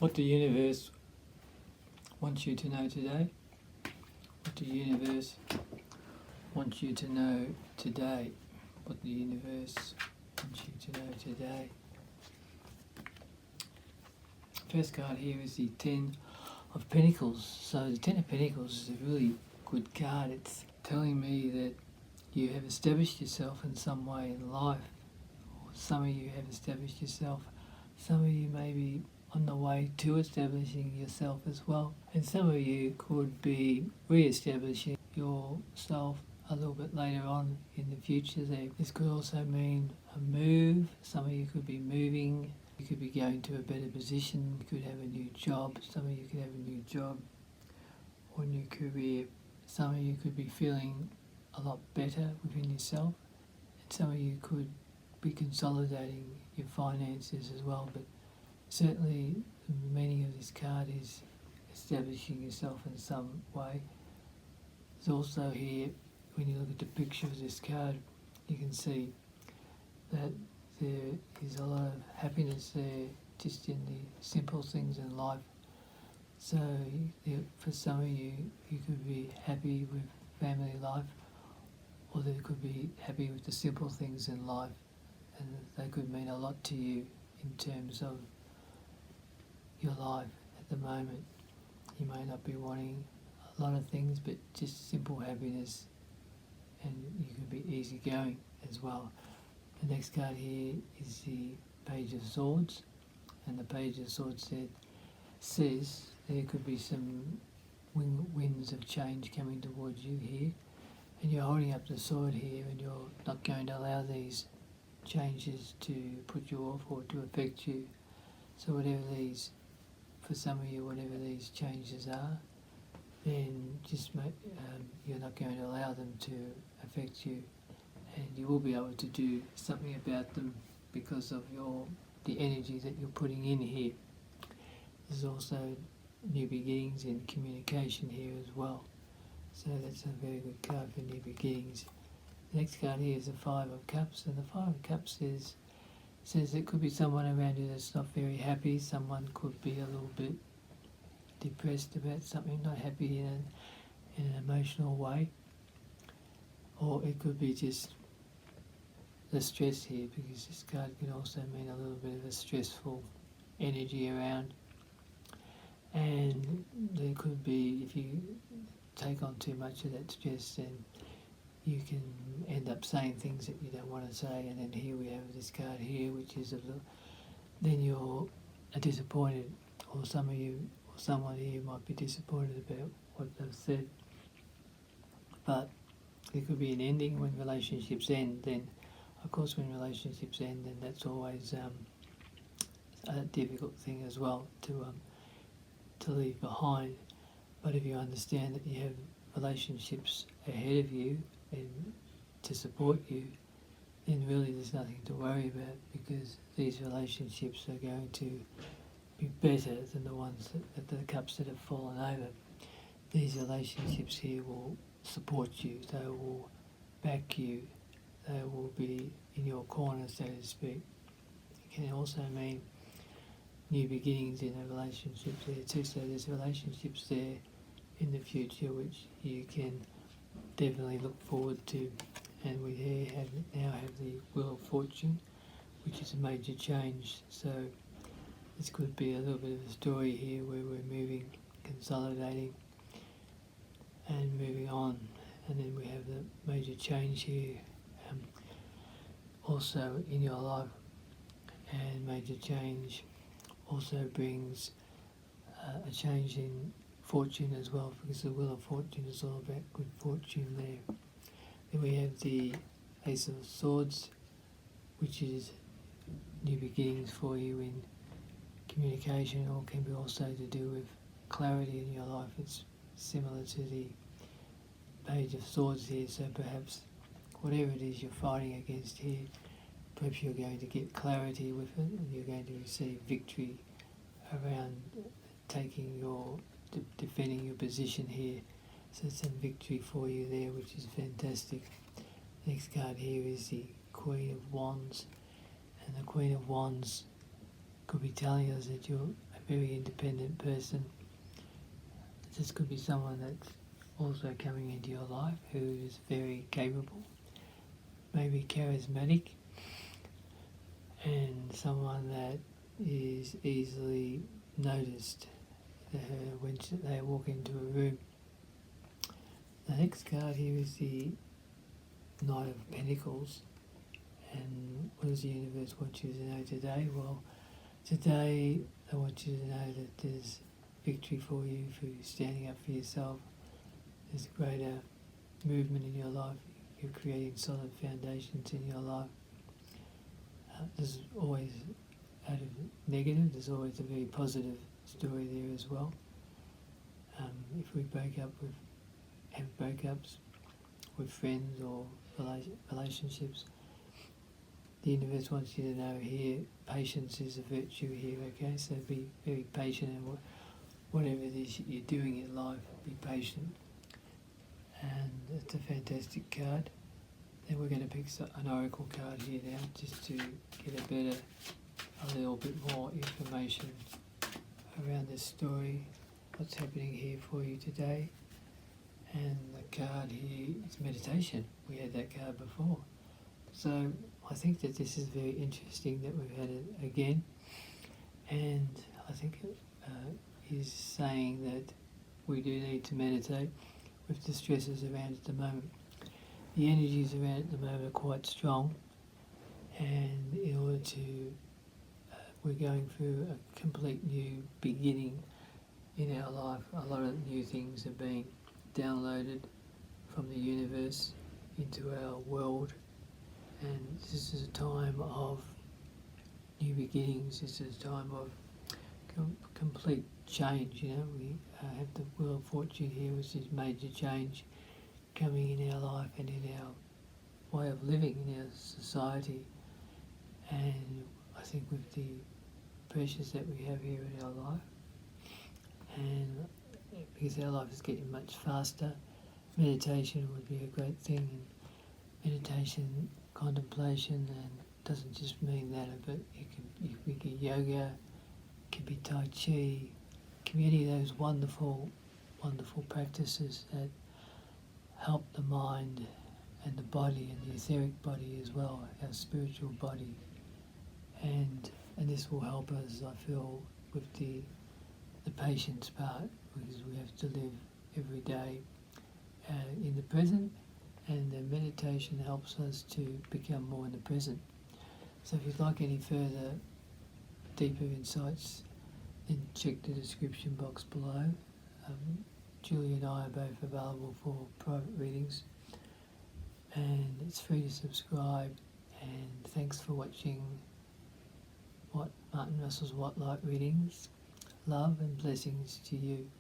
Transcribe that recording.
What the universe wants you to know today. What the universe wants you to know today. What the universe wants you to know today. First card here is the Ten of Pentacles. So the Ten of Pentacles is a really good card. It's telling me that you have established yourself in some way in life. Or some of you have established yourself. Some of you may be on the way to establishing yourself as well. And some of you could be re-establishing yourself a little bit later on in the future there. This could also mean a move. Some of you could be moving. You could be going to a better position. You could have a new job. Some of you could have a new job or a new career. Some of you could be feeling a lot better within yourself. And some of you could be consolidating your finances as well. But certainly the meaning of this card is establishing yourself in some way. There's also here, when you look at the picture of this card, you can see that there is a lot of happiness there just in the simple things in life. So for some of you, you could be happy with family life, or they could be happy with the simple things in life, and they could mean a lot to you in terms of your life at the moment. You may not be wanting a lot of things, but just simple happiness, and you can be easygoing as well. The next card here is the Page of Swords, and the Page of Swords says there could be some winds of change coming towards you here, and you're holding up the sword here, and you're not going to allow these changes to put you off or to affect you. So whatever these, for some of you, whatever these changes are, then just you're not going to allow them to affect you, and you will be able to do something about them because of the energy that you're putting in here. There's also new beginnings in communication here as well. So that's a very good card for new beginnings. The next card here is the Five of Cups, and the Five of Cups says it could be someone around you that's not very happy. Someone could be a little bit depressed about something, not happy in an emotional way. Or it could be just the stress here, because this card can also mean a little bit of a stressful energy around. And there could be, if you take on too much of that stress, then you can end up saying things that you don't want to say. And then here we have this card here, which is then you're disappointed, or some of you, or someone here might be disappointed about what they've said. But there could be an ending when relationships end. Then, of course, when relationships end, then that's always a difficult thing as well to leave behind. But if you understand that you have relationships ahead of you and to support you, then really there's nothing to worry about, because these relationships are going to be better than the ones that the cups that have fallen over. These relationships here will support you, they will back you, they will be in your corner, so to speak. It can also mean new beginnings in a relationship there too, so there's relationships there in the future which you can definitely look forward to. And we now have the Wheel of Fortune, which is a major change. So this could be a little bit of a story here where we're moving, consolidating and moving on. And then we have the major change here also in your life, and major change also brings a change in fortune as well, because the Wheel of Fortune is all about good fortune there. Then we have the Ace of Swords, which is new beginnings for you in communication, or can be also to do with clarity in your life. It's similar to the Page of Swords here, so perhaps whatever it is you're fighting against here, perhaps you're going to get clarity with it, and you're going to receive victory around defending your position here. So some victory for you there, which is fantastic. Next card here is the Queen of Wands, and the Queen of Wands could be telling us that you're very independent person. This could be someone that's also coming into your life who is very capable, maybe charismatic, and someone that is easily noticed when they walk into a room. The next card here is the Knight of Pentacles. And what does the universe want you to know today? Well, today I want you to know that there's victory for you for standing up for yourself. There's greater movement in your life. You're creating solid foundations in your life. There's always, out of negative, there's always a very positive story there as well. If we have breakups with friends or relationships, the universe wants you to know here, patience is a virtue here, okay? So be very patient in whatever it is you're doing in life, be patient. And it's a fantastic card. Then we're going to pick an oracle card here now, just to get a little bit more information around this story, what's happening here for you today. And the card here is meditation. We had that card before. So I think that this is very interesting that we've had it again. And I think it is saying that we do need to meditate with the stresses around at the moment. The energies around at the moment are quite strong, and in order to, we're going through a complete new beginning in our life. A lot of new things are being downloaded from the universe into our world, and this is a time of new beginnings. This is a time of complete change. You know, we have the Wheel of Fortune here, which is major change coming in our life and in our way of living in our society. And I think with the pressures that we have here in our life, and because our life is getting much faster, meditation would be a great thing. And meditation, contemplation, and doesn't just mean that, but it can be yoga, it can be Tai Chi, it can be any of those wonderful, wonderful practices that help the mind and the body and the etheric body as well, our spiritual body. And this will help us, I feel, with the patience part, because we have to live every day in the present, and the meditation helps us to become more in the present. So if you'd like any further deeper insights, then check the description box below. Julie and I are both available for private readings, and it's free to subscribe. And thanks for watching Martin Russell's What Light Readings. Love and blessings to you.